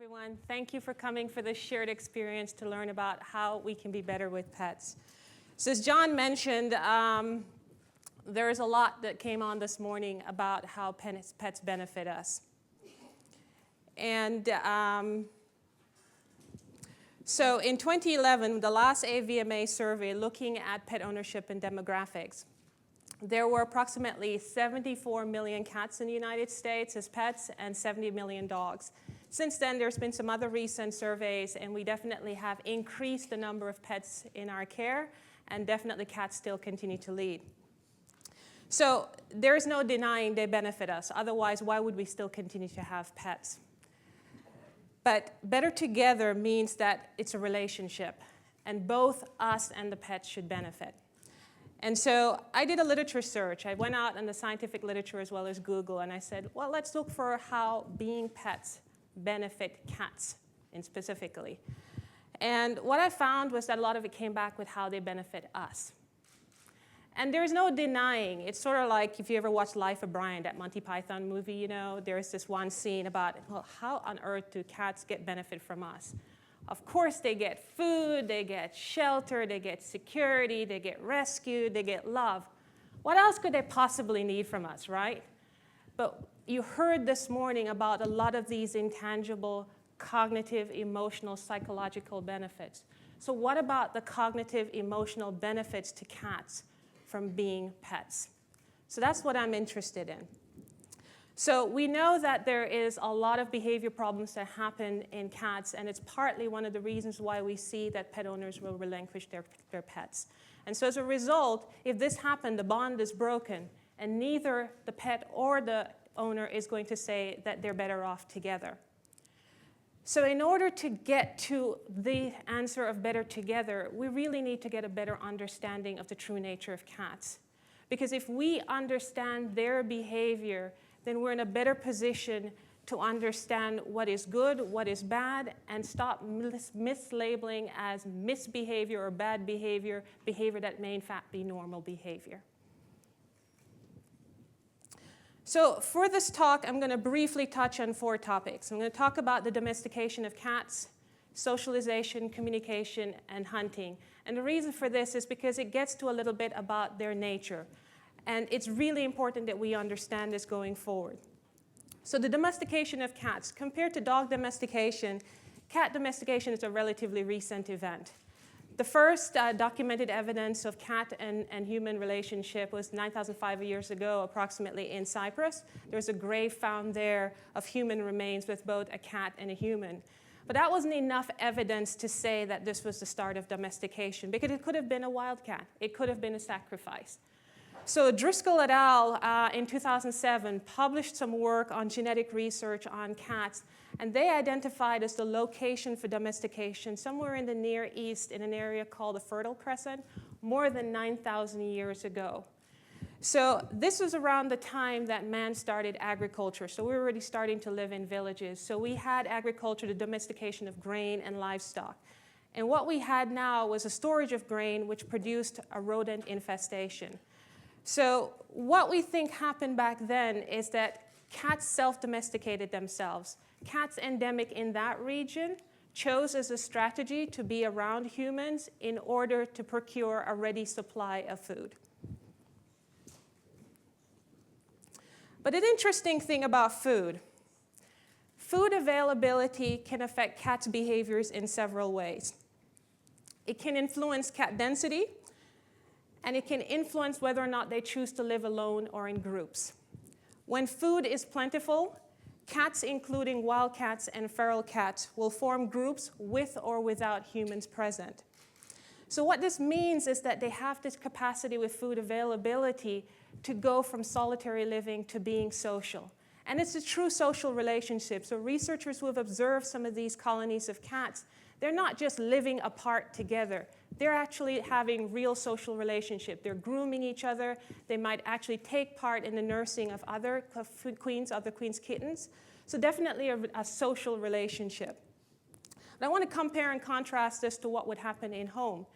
everyone. Thank you for coming for this shared experience to learn about how we can be better with pets. So as John mentioned, there is a lot that came on this morning about how pets benefit us. And so in 2011, the last AVMA survey looking at pet ownership and demographics, there were approximately 74 million cats in the United States as pets and 70 million dogs. Since then, there's been some other recent surveys, and we definitely have increased the number of pets in our care, and definitely cats still continue to lead. So there's no denying they benefit us. Otherwise, why would we still continue to have pets? But better together means that it's a relationship, and both us and the pets should benefit. And so I did a literature search. I went out in the scientific literature as well as Google, and I said, well, let's look for how being pets benefit cats in specifically. And what I found was that a lot of it came back with how they benefit us. And there's no denying. It's sort of like if you ever watched Life of Brian, that Monty Python movie, you know, there's this one scene about, well, how on earth do cats get benefit from us? Of course, they get food, they get shelter, they get security, they get rescued, they get love. What else could they possibly need from us, right? But you heard this morning about a lot of these intangible cognitive, emotional, psychological benefits. So what about the cognitive, emotional benefits to cats from being pets? So that's what I'm interested in. So we know that there is a lot of behavior problems that happen in cats, and it's partly one of the reasons why we see that pet owners will relinquish their pets. And so as a result, if this happened, the bond is broken, and neither the pet or the owner is going to say that they're better off together. So in order to get to the answer of better together, we really need to get a better understanding of the true nature of cats. Because if we understand their behavior, then we're in a better position to understand what is good, what is bad, and stop mislabeling as misbehavior or bad behavior, behavior that may in fact be normal behavior. So for this talk, I'm going to briefly touch on 4 topics. I'm going to talk about the domestication of cats, socialization, communication, and hunting. And the reason for this is because it gets to a little bit about their nature. And it's really important that we understand this going forward. So the domestication of cats. Compared to dog domestication, cat domestication is a relatively recent event. The first documented evidence of cat and human relationship was 9,500 years ago, approximately in Cyprus. There's a grave found there of human remains with both a cat and a human. But that wasn't enough evidence to say that this was the start of domestication, because it could have been a wildcat. It could have been a sacrifice. So Driscoll et al. In 2007 published some work on genetic research on cats, and they identified as the location for domestication somewhere in the Near East in an area called the Fertile Crescent, more than 9,000 years ago. So this was around the time that man started agriculture, so we were already starting to live in villages. So we had agriculture, the domestication of grain and livestock. And what we had now was a storage of grain which produced a rodent infestation. So what we think happened back then is that cats self-domesticated themselves. Cats endemic in that region chose as a strategy to be around humans in order to procure a ready supply of food. But an interesting thing about food availability can affect cats' behaviors in several ways. It can influence cat density, and it can influence whether or not they choose to live alone or in groups. When food is plentiful, cats, including wild cats and feral cats, will form groups with or without humans present. So what this means is that they have this capacity with food availability to go from solitary living to being social. And it's a true social relationship. So researchers who have observed some of these colonies of cats, they're not just living apart together. They're actually having real social relationship. They're grooming each other. They might actually take part in the nursing of other queens kittens. So definitely a social relationship. But I want to compare and contrast this to what would happen in home.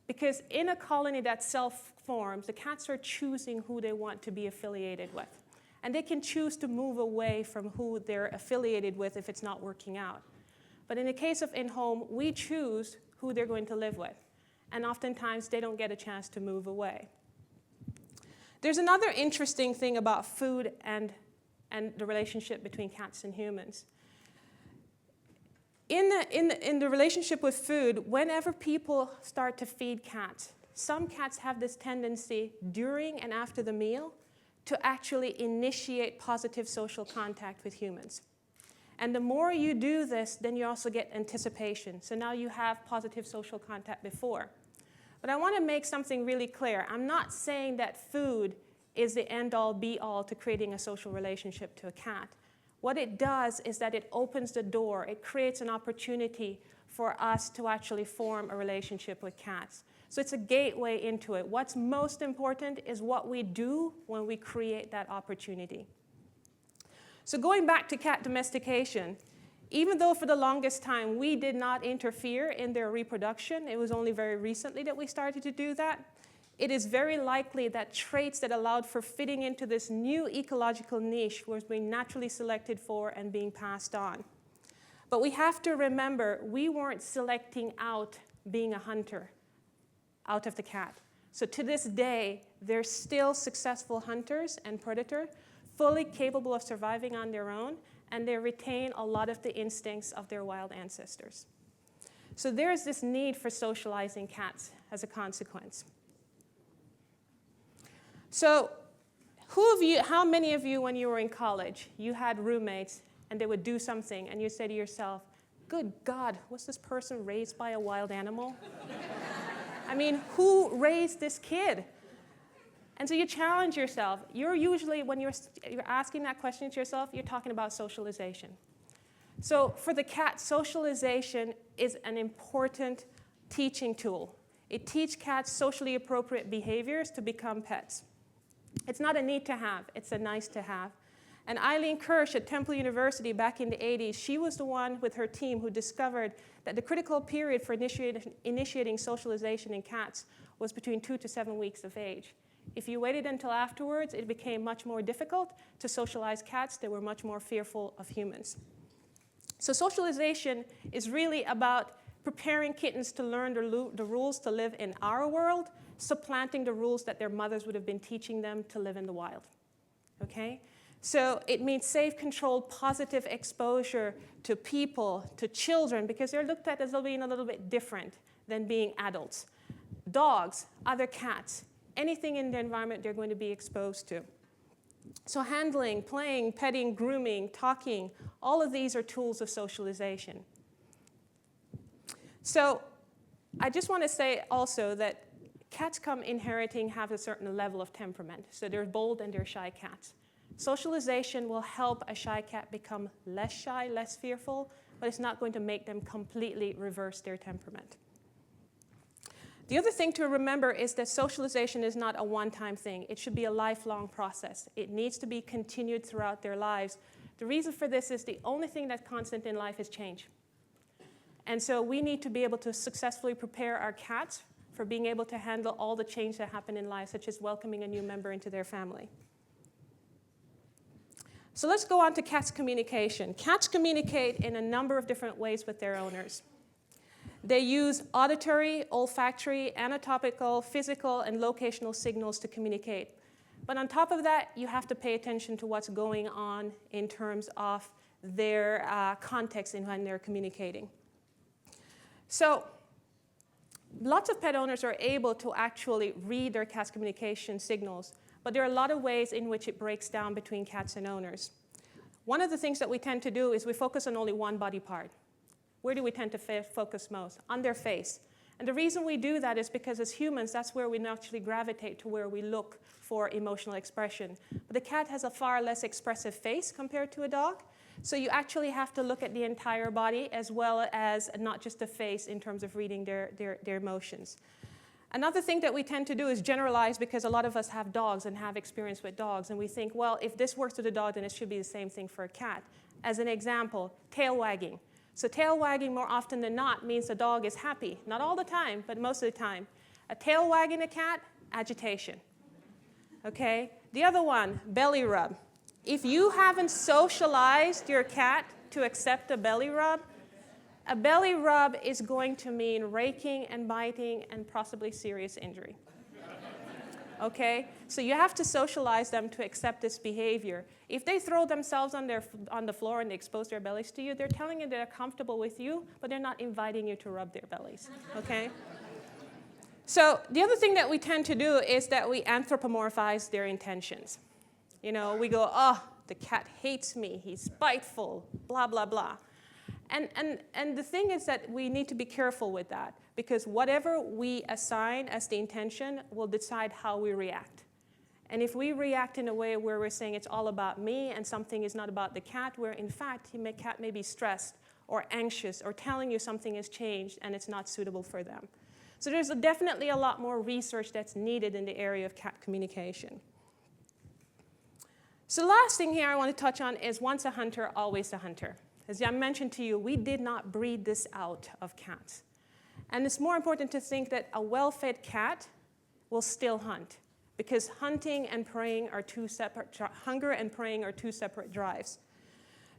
Because in a colony that self-forms, the cats are choosing who they want to be affiliated with. And they can choose to move away from who they're affiliated with if it's not working out. But in the case of in-home, we choose who they're going to live with. And oftentimes, they don't get a chance to move away. There's another interesting thing about food and the relationship between cats and humans. In the relationship with food, whenever people start to feed cats, some cats have this tendency during and after the meal to actually initiate positive social contact with humans. And the more you do this, then you also get anticipation. So now you have positive social contact before. But I want to make something really clear. I'm not saying that food is the end-all, be-all to creating a social relationship to a cat. What it does is that it opens the door. It creates an opportunity for us to actually form a relationship with cats. So it's a gateway into it. What's most important is what we do when we create that opportunity. So going back to cat domestication, even though for the longest time we did not interfere in their reproduction, it was only very recently that we started to do that, it is very likely that traits that allowed for fitting into this new ecological niche was being naturally selected for and being passed on. But we have to remember, we weren't selecting out being a hunter out of the cat. So to this day, they're still successful hunters and predators, fully capable of surviving on their own, and they retain a lot of the instincts of their wild ancestors. So there's this need for socializing cats as a consequence. So how many of you, when you were in college, you had roommates and they would do something and you say to yourself, good God, was this person raised by a wild animal? I mean, who raised this kid? And so you challenge yourself. You're usually, when you're asking that question to yourself, you're talking about socialization. So for the cat, socialization is an important teaching tool. It teaches cats socially appropriate behaviors to become pets. It's not a need to have, it's a nice to have. And Eileen Kirsch at Temple University back in the 80s, she was the one with her team who discovered that the critical period for initiating socialization in cats was between 2 to 7 weeks of age. If you waited until afterwards, it became much more difficult to socialize cats. They were much more fearful of humans. So socialization is really about preparing kittens to learn the rules to live in our world, supplanting the rules that their mothers would have been teaching them to live in the wild. Okay? So it means safe, controlled, positive exposure to people, to children, because they're looked at as being a little bit different than being adults. Dogs, other cats, anything in the environment they're going to be exposed to. So handling, playing, petting, grooming, talking, all of these are tools of socialization. So I just want to say also that cats come inheriting, have a certain level of temperament. So they're bold and they're shy cats. Socialization will help a shy cat become less shy, less fearful, but it's not going to make them completely reverse their temperament. The other thing to remember is that socialization is not a one-time thing. It should be a lifelong process. It needs to be continued throughout their lives. The reason for this is the only thing that's constant in life is change. And so we need to be able to successfully prepare our cats for being able to handle all the change that happen in life, such as welcoming a new member into their family. So let's go on to cats' communication. Cats communicate in a number of different ways with their owners. They use auditory, olfactory, anatomical, physical, and locational signals to communicate. But on top of that, you have to pay attention to what's going on in terms of their context in when they're communicating. So lots of pet owners are able to actually read their cat's communication signals, but there are a lot of ways in which it breaks down between cats and owners. One of the things that we tend to do is we focus on only one body part. Where do we tend to focus most? On their face. And the reason we do that is because as humans, that's where we naturally gravitate to where we look for emotional expression. But the cat has a far less expressive face compared to a dog. So you actually have to look at the entire body as well as not just the face in terms of reading their emotions. Another thing that we tend to do is generalize because a lot of us have dogs and have experience with dogs. And we think, well, if this works with a dog, then it should be the same thing for a cat. As an example, tail wagging. So tail wagging more often than not means the dog is happy. Not all the time, but most of the time. A tail wagging a cat, agitation. Okay? The other one, belly rub. If you haven't socialized your cat to accept a belly rub, a belly rub is going to mean raking and biting and possibly serious injury. Okay? So you have to socialize them to accept this behavior. If they throw themselves on the floor and they expose their bellies to you, they're telling you they're comfortable with you, but they're not inviting you to rub their bellies. Okay? So the other thing that we tend to do is that we anthropomorphize their intentions. You know, we go, oh, the cat hates me, he's spiteful, blah, blah, blah. And the thing is that we need to be careful with that, because whatever we assign as the intention will decide how we react. And if we react in a way where we're saying it's all about me and something is not about the cat, where in fact the cat may be stressed or anxious or telling you something has changed and it's not suitable for them. So there's definitely a lot more research that's needed in the area of cat communication. So the last thing here I want to touch on is once a hunter, always a hunter. As I mentioned to you, we did not breed this out of cats. And it's more important to think that a well-fed cat will still hunt, because hunting and preying are two separate, hunger and preying are two separate drives.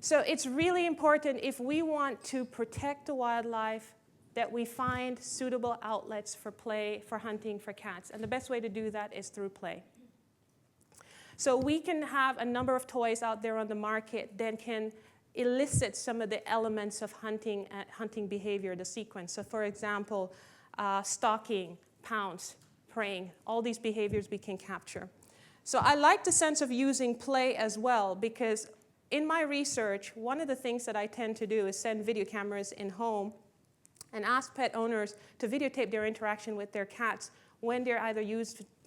So it's really important, if we want to protect the wildlife, that we find suitable outlets for play, for hunting for cats. And the best way to do that is through play. So we can have a number of toys out there on the market that can elicit some of the elements of hunting behavior, the sequence. So for example, stalking, pounce, preying, all these behaviors we can capture. So I like the sense of using play as well, because in my research, one of the things that I tend to do is send video cameras in home and ask pet owners to videotape their interaction with their cats when they're either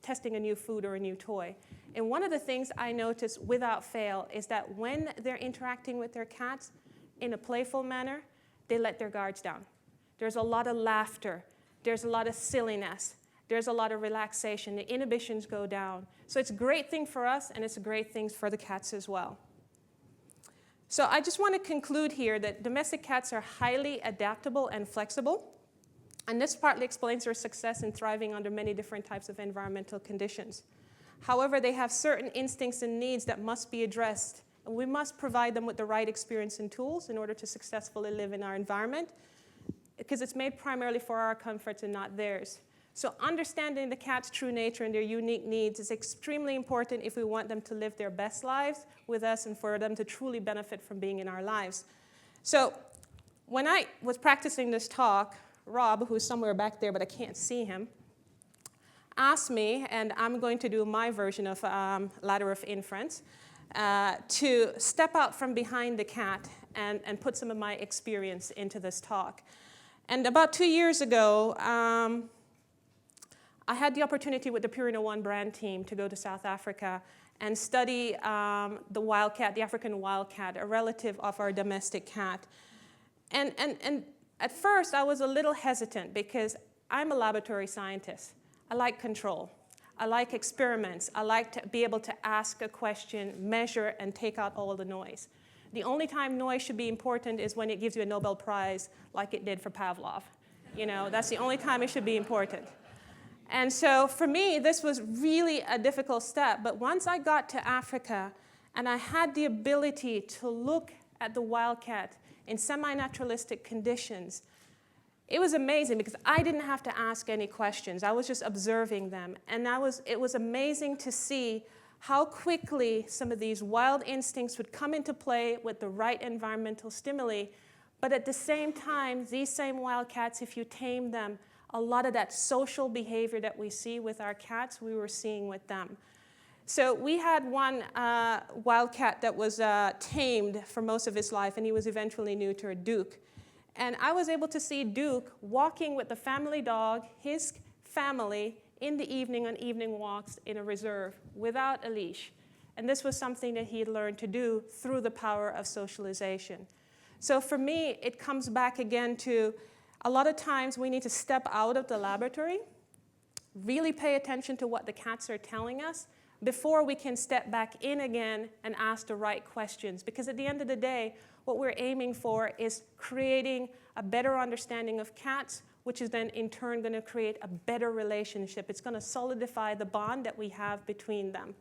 testing a new food or a new toy. And one of the things I notice without fail is that when they're interacting with their cats in a playful manner, they let their guards down. There's a lot of laughter. There's a lot of silliness. There's a lot of relaxation. The inhibitions go down. So it's a great thing for us, and it's a great thing for the cats as well. So I just want to conclude here that domestic cats are highly adaptable and flexible. And this partly explains their success in thriving under many different types of environmental conditions. However, they have certain instincts and needs that must be addressed, and we must provide them with the right experience and tools in order to successfully live in our environment, because it's made primarily for our comfort and not theirs. So understanding the cat's true nature and their unique needs is extremely important if we want them to live their best lives with us and for them to truly benefit from being in our lives. So when I was practicing this talk, Rob, who's somewhere back there but I can't see him, asked me, and I'm going to do my version of ladder of inference, to step out from behind the cat and put some of my experience into this talk. And about 2 years ago, I had the opportunity with the Purina One brand team to go to South Africa and study the wildcat, the African wildcat, a relative of our domestic cat. And at first, I was a little hesitant because I'm a laboratory scientist. I like control. I like experiments. I like to be able to ask a question, measure, and take out all the noise. The only time noise should be important is when it gives you a Nobel Prize, like it did for Pavlov. You know, that's the only time it should be important. And so for me, this was really a difficult step. But once I got to Africa and I had the ability to look at the wildcat in semi-naturalistic conditions, it was amazing because I didn't have to ask any questions. I was just observing them. And it was amazing to see how quickly some of these wild instincts would come into play with the right environmental stimuli. But at the same time, these same wildcats, if you tame them, a lot of that social behavior that we see with our cats, we were seeing with them. So we had one wildcat that was tamed for most of his life, and he was eventually neutered, Duke. And I was able to see Duke walking with the family dog, his family, in the evening on evening walks in a reserve without a leash. And this was something that he had learned to do through the power of socialization. So for me, it comes back again to a lot of times we need to step out of the laboratory, really pay attention to what the cats are telling us before we can step back in again and ask the right questions. Because at the end of the day, what we're aiming for is creating a better understanding of cats, which is then in turn going to create a better relationship. It's going to solidify the bond that we have between them.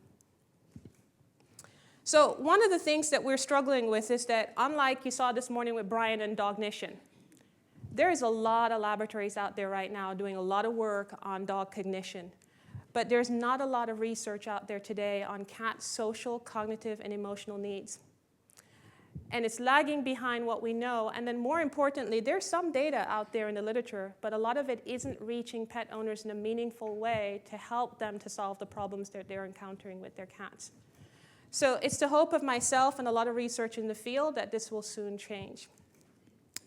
So one of the things that we're struggling with is that, unlike you saw this morning with Brian and Dognition, There is a lot of laboratories out there right now doing a lot of work on dog cognition, but there's not a lot of research out there today on cats' social, cognitive, and emotional needs. And it's lagging behind what we know. And then more importantly, there's some data out there in the literature, but a lot of it isn't reaching pet owners in a meaningful way to help them to solve the problems that they're encountering with their cats. So it's the hope of myself and a lot of research in the field that this will soon change.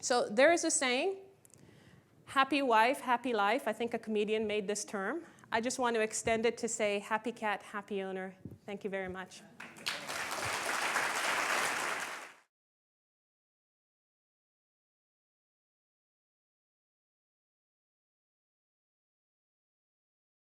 So there is a saying, happy wife, happy life. I think a comedian made this term. I just want to extend it to say happy cat, happy owner. Thank you very much.